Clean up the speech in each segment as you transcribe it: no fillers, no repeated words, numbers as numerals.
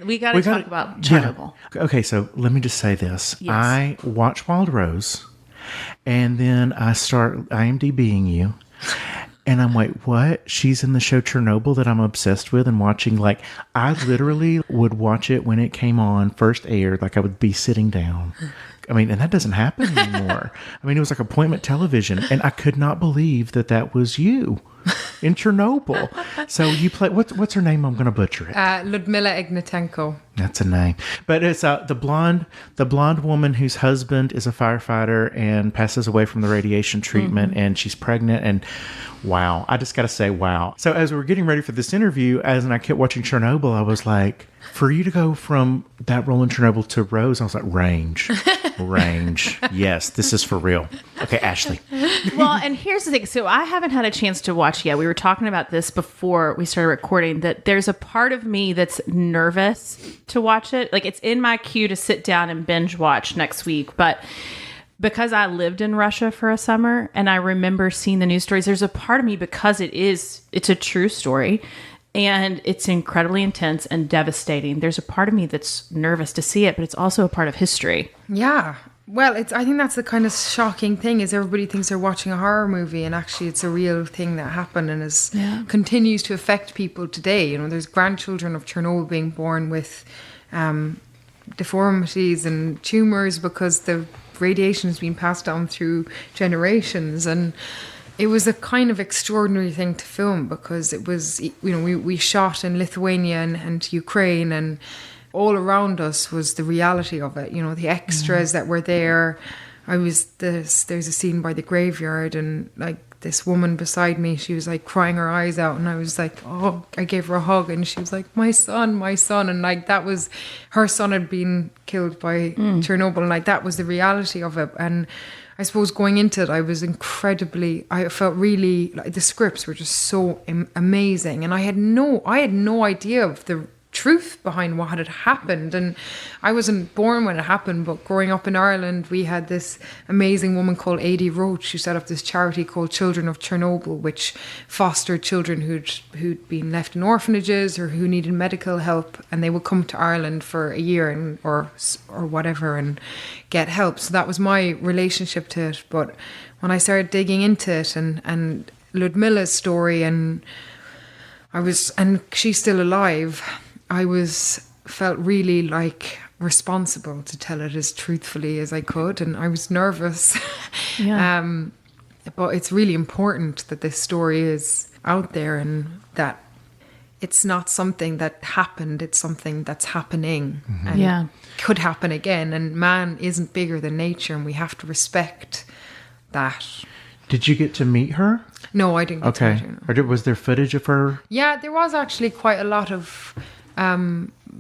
We got to talk about Chernobyl. Yeah. Okay, so let me just say this. Yes. I watch Wild Rose, and then I start IMDbing you, and I'm like, what? She's in the show Chernobyl that I'm obsessed with and watching. Like, I literally would watch it when it came on, first aired. Like, I would be sitting down. I mean, and that doesn't happen anymore. I mean, it was like appointment television, and I could not believe that was you in Chernobyl. So you play, what's her name? I'm going to butcher it. Lyudmilla Ignatenko. That's a name. But it's the blonde woman whose husband is a firefighter and passes away from the radiation treatment, and she's pregnant, and wow. I just got to say, wow. So as we were getting ready for this interview, and I kept watching Chernobyl, I was like, for you to go from that role in Chernobyl to Rose, I was like, range. Yes, this is for real. Okay, Ashley. Well, and here's the thing. So I haven't had a chance to watch yet. We were talking about this before we started recording, that there's a part of me that's nervous to watch it. Like, it's in my queue to sit down and binge watch next week. But because I lived in Russia for a summer and I remember seeing the news stories, there's a part of me, because it's a true story and it's incredibly intense and devastating. There's a part of me that's nervous to see it, but it's also a part of history. Yeah. Well, I think that's the kind of shocking thing, is everybody thinks they're watching a horror movie, and actually it's a real thing that happened and continues to affect people today. You know, there's grandchildren of Chernobyl being born with deformities and tumours because the radiation has been passed down through generations. And it was a kind of extraordinary thing to film, because it was, you know, we shot in Lithuania and Ukraine, and all around us was the reality of it. You know, the extras that were there. There's a scene by the graveyard, and like this woman beside me, she was like crying her eyes out, and I was like, oh, I gave her a hug, and she was like, my son, and like that was, her son had been killed by Chernobyl, and like that was the reality of it. And I suppose going into it, I felt really, like, the scripts were just so amazing, and I had no idea of the truth behind what had happened. And I wasn't born when it happened, but growing up in Ireland, we had this amazing woman called Adi Roach who set up this charity called Children of Chernobyl, which fostered children who'd been left in orphanages or who needed medical help, and they would come to Ireland for a year or whatever and get help. So that was my relationship to it. But when I started digging into it and Ludmila's story, and she's still alive, I felt really like responsible to tell it as truthfully as I could, and I was nervous. Yeah. But it's really important that this story is out there, and that it's not something that happened, it's something that's happening. And it could happen again, and man isn't bigger than nature, and we have to respect that. Did you get to meet her? No, I didn't get to meet her. Or was there footage of her? Yeah, there was actually quite a lot of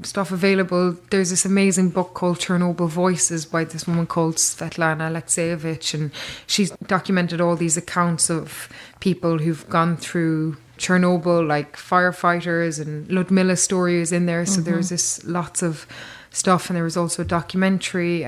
stuff available. There's this amazing book called Chernobyl Voices by this woman called Svetlana Alexeyevich, and she's documented all these accounts of people who've gone through Chernobyl, like firefighters, and Ludmila's story is in there. So there's lots of stuff, and there was also a documentary.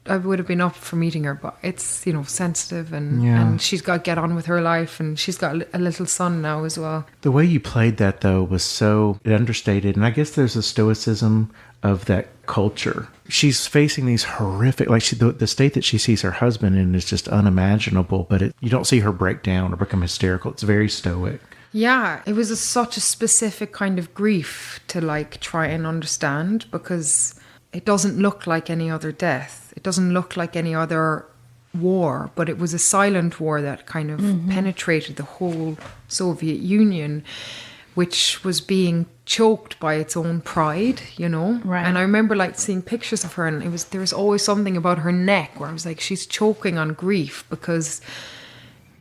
I would have been up for meeting her, but it's, you know, sensitive, and she's got to get on with her life, and she's got a little son now as well. The way you played that, though, was so understated, and I guess there's a stoicism of that culture. She's facing these horrific, like the state that she sees her husband in is just unimaginable, but you don't see her break down or become hysterical. It's very stoic. Yeah, it was such a specific kind of grief to like try and understand, because it doesn't look like any other death. It doesn't look like any other war, but it was a silent war that kind of penetrated the whole Soviet Union, which was being choked by its own pride, you know? Right. And I remember like seeing pictures of her, and there was always something about her neck where I was like, she's choking on grief, because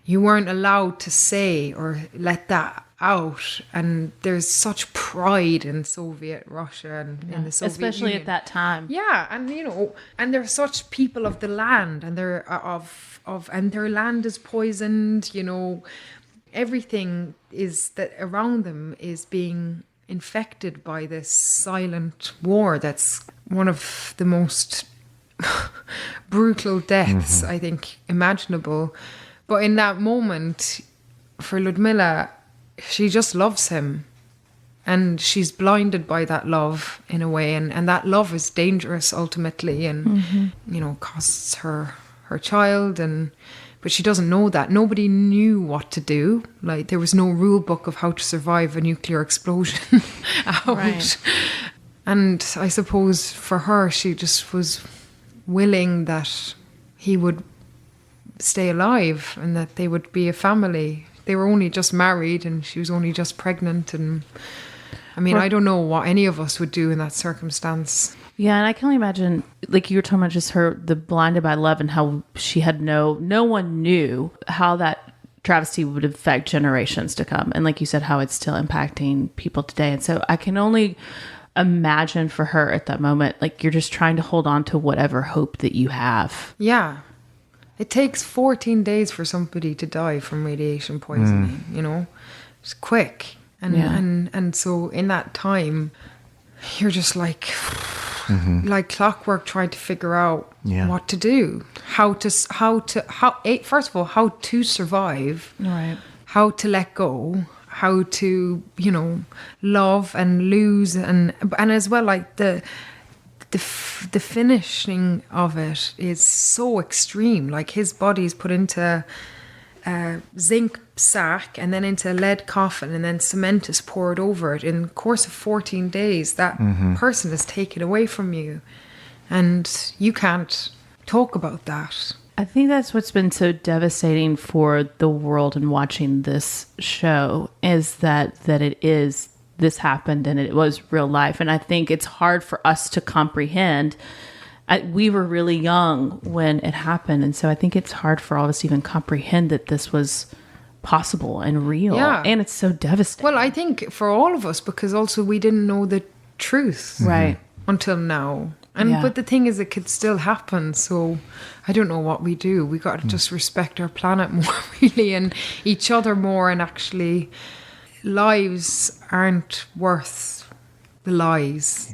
you weren't allowed to say or let that out. And there's such pride in Soviet Russia and in the Soviet especially Union. at that time. Yeah, and you know, and they're such people of the land, and they're and their land is poisoned, you know. Everything is that around them is being infected by this silent war that's one of the most brutal deaths, I think, imaginable. But in that moment, for Ludmila, she just loves him. and she's blinded by that love in a way, and that love is dangerous ultimately, and costs her child, but she doesn't know that. Nobody knew what to do. Like, there was no rule book of how to survive a nuclear explosion out. Right. And I suppose for her, she just was willing that he would stay alive and that they would be a family. They were only just married and she was only just pregnant. And I mean, I don't know what any of us would do in that circumstance. Yeah, and I can only imagine, like you were talking about, just the blinded by love, and how she had no one knew how that travesty would affect generations to come. And like you said, how it's still impacting people today. And so I can only imagine for her at that moment, like, you're just trying to hold on to whatever hope that you have. Yeah. It takes 14 days for somebody to die from radiation poisoning, It's quick. And so in that time, you're just like clockwork, trying to figure out what to do, first of all, how to survive, Right. how to let go, how to, love and lose, and as well, like the finishing of it is so extreme. Like, his body's put into a zinc sack and then into a lead coffin, and then cement is poured over it. In the course of 14 days, that person is taken away from you, and you can't talk about that. I think that's what's been so devastating for the world in watching this show, is that this happened and it was real life. And I think it's hard for us to comprehend. We were really young when it happened. And so I think it's hard for all of us to even comprehend that this was possible and real. Yeah. And it's so devastating. Well, I think for all of us, because also we didn't know the truth. Right. Until now. But the thing is, it could still happen. So I don't know what we do. We got to just respect our planet more, really, and each other more. And actually, lives aren't worth the lies.